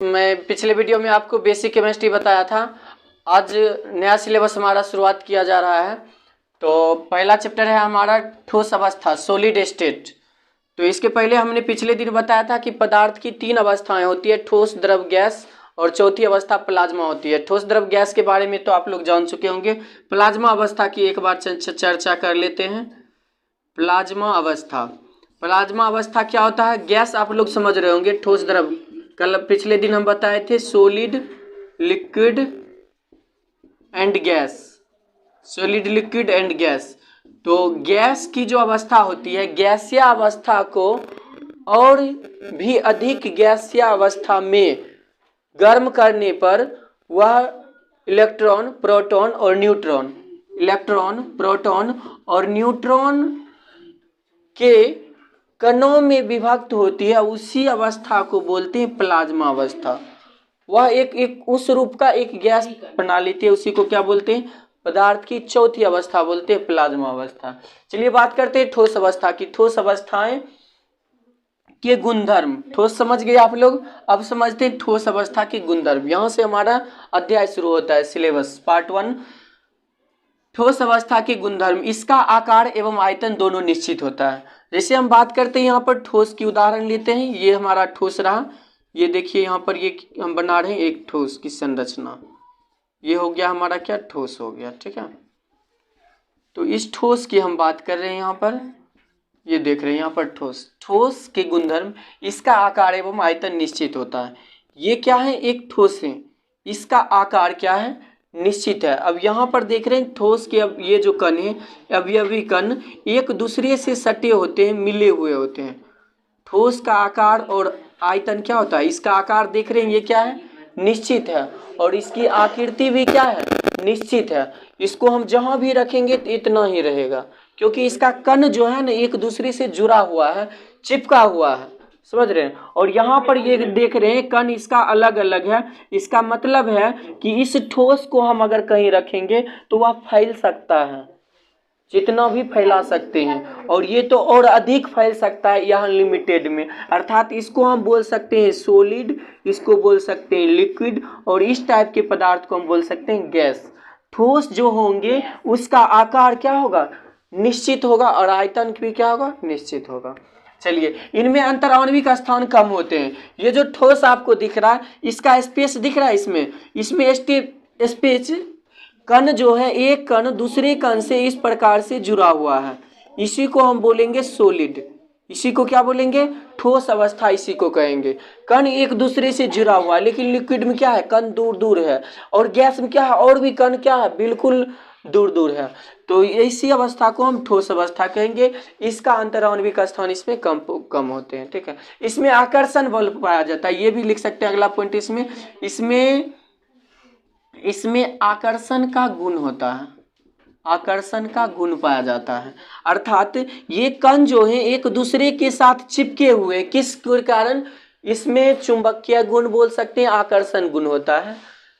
मैं पिछले वीडियो में आपको बेसिक केमिस्ट्री बताया था। आज नया सिलेबस हमारा शुरुआत किया जा रहा है। तो पहला चैप्टर है हमारा ठोस अवस्था, सॉलिड स्टेट। तो इसके पहले हमने पिछले दिन बताया था कि पदार्थ की 3 अवस्थाएं होती है, ठोस, द्रव, गैस, और चौथी अवस्था प्लाज्मा होती है। ठोस, द्रव, गैस के बारे में तो आप लोग जान चुके होंगे। प्लाज्मा अवस्था की एक बार चर्चा कर लेते हैं। प्लाज्मा अवस्था, प्लाज्मा अवस्था क्या होता है? गैस आप लोग समझ रहे होंगे, ठोस, द्रव। कल पिछले दिन हम बताए थे solid, liquid and gas, solid, liquid and gas. तो गैस की जो अवस्था होती है, गैसीय अवस्था को और भी अधिक गैसीय अवस्था में गर्म करने पर वह इलेक्ट्रॉन, प्रोटॉन और न्यूट्रॉन, इलेक्ट्रॉन, प्रोटॉन और न्यूट्रॉन के कणों में विभक्त होती है। उसी अवस्था को बोलते हैं प्लाज्मा अवस्था। वह एक उस रूप का एक गैस बना लेती है, उसी को क्या बोलते हैं? पदार्थ की चौथी अवस्था बोलते हैं प्लाज्मा अवस्था। चलिए बात करते हैं ठोस अवस्था की। ठोस अवस्थाएं के गुणधर्म, ठोस समझ गए आप लोग। अब समझते हैं ठोस अवस्था के गुणधर्म। यहां से हमारा अध्याय शुरू होता है, सिलेबस पार्ट 1। ठोस अवस्था के गुणधर्म, इसका आकार एवं आयतन दोनों निश्चित होता है। जैसे हम बात करते हैं यहाँ पर ठोस की उदाहरण लेते हैं। ये हमारा ठोस रहा, ये देखिए यहाँ पर ये हम बना रहे हैं एक ठोस की संरचना। ये हो गया हमारा क्या? ठोस हो गया, ठीक है। तो इस ठोस की हम बात कर रहे हैं यहाँ पर, ये देख रहे हैं यहाँ पर ठोस। ठोस के गुणधर्म, इसका आकार एवं आयतन निश्चित होता है। ये क्या है? एक ठोस है, इसका आकार क्या है? निश्चित है। अब यहाँ पर देख रहे हैं ठोस के, अब ये जो कण है, अवयवी कण एक दूसरे से सटे होते हैं, मिले हुए होते हैं। ठोस का आकार और आयतन क्या होता है? इसका आकार देख रहे हैं, ये क्या है? निश्चित है। और इसकी आकृति भी क्या है? निश्चित है। इसको हम जहां भी रखेंगे तो इतना ही रहेगा, क्योंकि इसका कण जो है ना एक दूसरे से जुड़ा हुआ है, चिपका हुआ है, समझ रहे हैं। और यहाँ पर ये देख रहे हैं कण इसका अलग अलग है। इसका मतलब है कि इस ठोस को हम अगर कहीं रखेंगे तो वह फैल सकता है, जितना भी फैला सकते हैं। और ये तो और अधिक फैल सकता है यहाँ लिमिटेड में। अर्थात इसको हम बोल सकते हैं सॉलिड, इसको बोल सकते हैं लिक्विड, और इस टाइप के पदार्थ को हम बोल सकते हैं गैस। ठोस जो होंगे उसका आकार क्या होगा? निश्चित होगा, और आयतन भी क्या होगा? निश्चित होगा। चलिए, इनमें अंतराण्विक स्थान कम होते हैं। ये जो ठोस आपको दिख रहा है, इसका स्पेस दिख रहा है, इसमें स्पेस, कण जो है, एक कण दूसरे कण से इस प्रकार से जुड़ा हुआ है, इसी को हम बोलेंगे सॉलिड। इसी को क्या बोलेंगे? ठोस अवस्था इसी को कहेंगे। कण एक दूसरे से जुड़ा हुआ है। लेकिन लिक्विड में क्या है? कण दूर दूर है। और गैस में क्या है? और भी कण क्या है? बिल्कुल दूर दूर है। तो इसी अवस्था को हम ठोस अवस्था कहेंगे। इसका अंतराण्विक स्थान इसमें कम होते हैं, ठीक है। इसमें आकर्षण बल पाया जाता है, ये भी लिख सकते हैं अगला पॉइंट। इसमें आकर्षण का गुण होता है, आकर्षण का गुण पाया जाता है। अर्थात ये कण जो है एक दूसरे के साथ चिपके हुए, किस कारण? इसमें चुंबकीय गुण बोल सकते हैं, आकर्षण गुण होता है।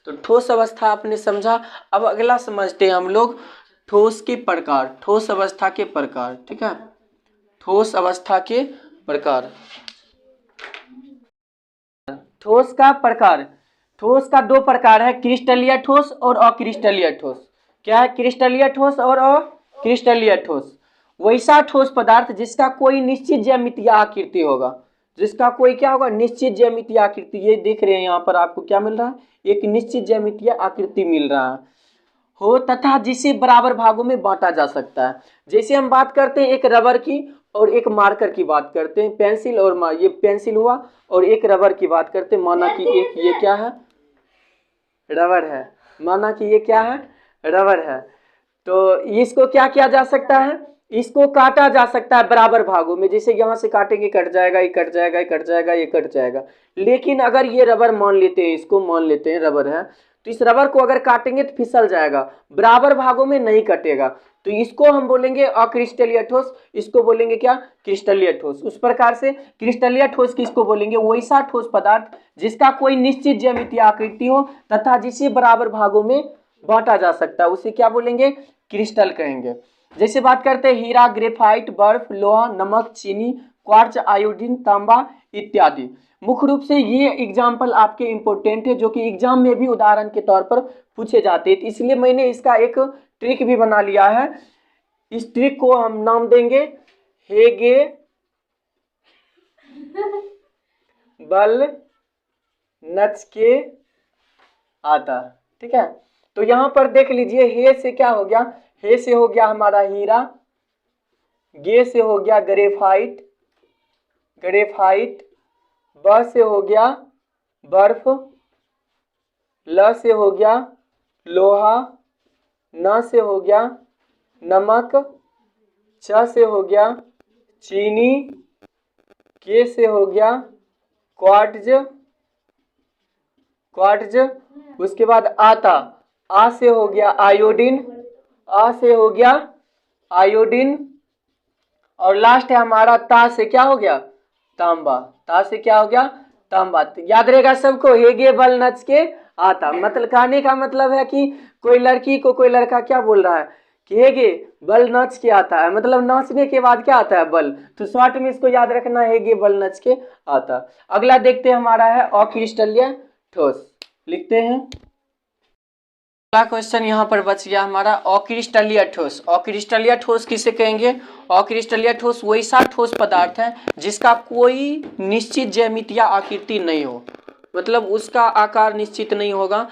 तो ठोस अवस्था आपने समझा। अब अगला समझते हैं हम लोग ठोस के प्रकार, ठोस अवस्था के प्रकार, ठीक है। ठोस अवस्था के प्रकार, ठोस का प्रकार। ठोस का 2 प्रकार है, क्रिस्टलीय ठोस और अक्रिस्टलीय ठोस। क्या है? क्रिस्टलीय ठोस और अक्रिस्टलीय ठोस। वैसा ठोस पदार्थ जिसका कोई निश्चित ज्यामितीय आकृति होगा, जिसका कोई क्या होगा? निश्चित ज्यामितीय आकृति। ये देख रहे हैं यहाँ पर आपको क्या मिल रहा है? एक निश्चित ज्यामितीय आकृति मिल रहा है हो, तथा जिसे बराबर भागों में बांटा जा सकता है। जैसे हम बात करते हैं एक रबर की और एक मार्कर की बात करते हैं, पेंसिल और ये पेंसिल हुआ, और एक रबर की बात करते हैं। माना कि एक ये क्या है? रबर है। माना कि ये क्या है? रबर है। तो इसको क्या किया जा सकता है? इसको काटा जा सकता है बराबर भागों में। जैसे यहाँ से काटेंगे, कट जाएगा, ये कट जाएगा, ये कट जाएगा, ये कट जाएगा। लेकिन अगर ये रबर मान लेते हैं, इसको मान लेते हैं रबर है, तो इस रबर को अगर काटेंगे तो फिसल जाएगा, बराबर भागों में नहीं कटेगा। तो इसको हम बोलेंगे अक्रिस्टलीय ठोस, इसको बोलेंगे क्या? क्रिस्टलीय ठोस। उस प्रकार से क्रिस्टलीय ठोस किसको बोलेंगे? वैसा ठोस पदार्थ जिसका कोई निश्चित ज्यामितीय आकृति हो तथा जिसे बराबर भागों में बांटा जा सकता है, उसे क्या बोलेंगे? क्रिस्टल कहेंगे। जैसे बात करते हैं हीरा, ग्रेफाइट, बर्फ, लोहा, नमक, चीनी, क्वार्ट्ज, आयोडीन, तांबा इत्यादि। मुख्य रूप से ये एग्जाम्पल आपके इंपॉर्टेंट है, जो कि एग्जाम में भी उदाहरण के तौर पर पूछे जाते हैं, इसलिए मैंने इसका एक ट्रिक भी बना लिया है। इस ट्रिक को हम नाम देंगे हेगे बल नच के आता। ठीक है, तो यहां पर देख लीजिए, हे से क्या हो गया, हे से हो गया हमारा हीरा, गे से हो गया ग्रेफाइट, ब से हो गया बर्फ, ल से हो गया लोहा, न से हो गया नमक, च से हो गया चीनी, के से हो गया क्वार्ट्ज, उसके बाद आता, आ से हो गया आयोडीन, आ से हो गया आयोडीन, और लास्ट है हमारा ता से क्या हो गया, तांबा, ता से क्या हो गया, तांबा। याद रहेगा सबको, हेगे बल नच के आता, मतलब कहने का मतलब है कि कोई लड़की को कोई लड़का क्या बोल रहा है कि हेगे बल नच के आता है, मतलब नाचने के बाद क्या आता है, बल। तो शॉर्ट में इसको याद रखना, हेगे बल नच के आता। अगला देखते हैं, हमारा है अक्रिस्टलीय ठोस। लिखते हैं, अगला क्वेश्चन यहाँ पर बच गया हमारा अक्रिस्टलीय ठोस। अक्रिस्टलीय ठोस किसे कहेंगे? अक्रिस्टलीय ठोस वैसा ठोस पदार्थ है जिसका कोई निश्चित ज्यामितीय आकृति नहीं हो, मतलब उसका आकार निश्चित नहीं होगा,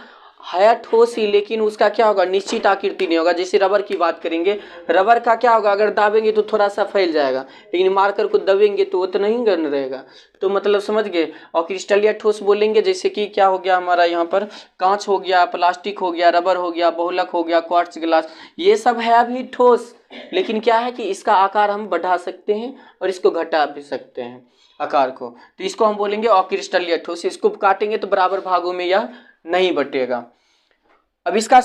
है ठोस ही लेकिन उसका क्या होगा, निश्चित आकृति नहीं होगा। जैसे रबर की बात करेंगे, रबर का क्या होगा, अगर दाबेंगे तो थोड़ा सा फैल जाएगा, लेकिन मार्कर को दबेंगे तो उतना ही गर्म रहेगा। तो मतलब समझ गए, और क्रिस्टलीय ठोस बोलेंगे जैसे कि क्या हो गया हमारा यहाँ पर, कांच हो गया, प्लास्टिक हो गया, रबर हो गया, बहुलक हो गया, क्वार्ट्ज ग्लास, ये सब है अभी ठोस, लेकिन क्या है कि इसका आकार हम बढ़ा सकते हैं और इसको घटा भी सकते हैं आकार को, तो इसको हम बोलेंगे अक्रिस्टलीय ठोस। इसको काटेंगे तो बराबर भागों में यह नहीं बटेगा। अब इसका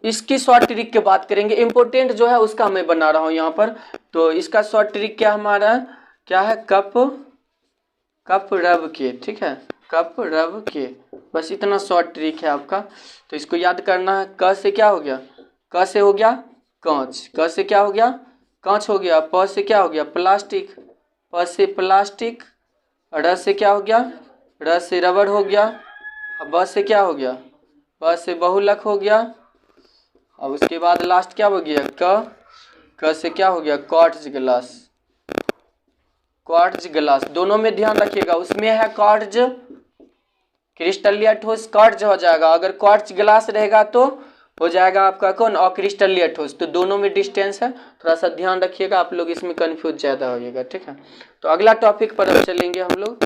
इसकी शॉर्ट ट्रिक की बात करेंगे, इंपॉर्टेंट जो है उसका मैं बना रहा हूं यहाँ पर। तो इसका शॉर्ट ट्रिक क्या हमारा क्या है, कप रब के, ठीक है, कप रब के, बस इतना शॉर्ट ट्रिक है आपका। तो इसको याद करना है, क से क्या हो गया, क से हो गया कांच, क से क्या हो गया, कांच हो गया, प से क्या हो गया, प्लास्टिक, प से प्लास्टिक, र से क्या हो गया, र से रबर हो गया, ब से क्या हो गया, ब से बहुलक हो गया, अब उसके बाद लास्ट क्या हो गया, क से क्या हो गया, क्वार्ट्ज ग्लास। दोनों में ध्यान रखिएगा, उसमें है क्वार्ट्ज, क्रिस्टलीय ठोस क्वार्ट्ज हो जाएगा, अगर क्वार्ट्ज ग्लास रहेगा तो हो जाएगा आपका कौन, अक्रिस्टलीय ठोस। तो दोनों में डिस्टेंस है, थोड़ा सा ध्यान रखिएगा, आप लोग इसमें कंफ्यूज ज़्यादा होइएगा। ठीक है, तो अगला टॉपिक पर अब चलेंगे हम लोग।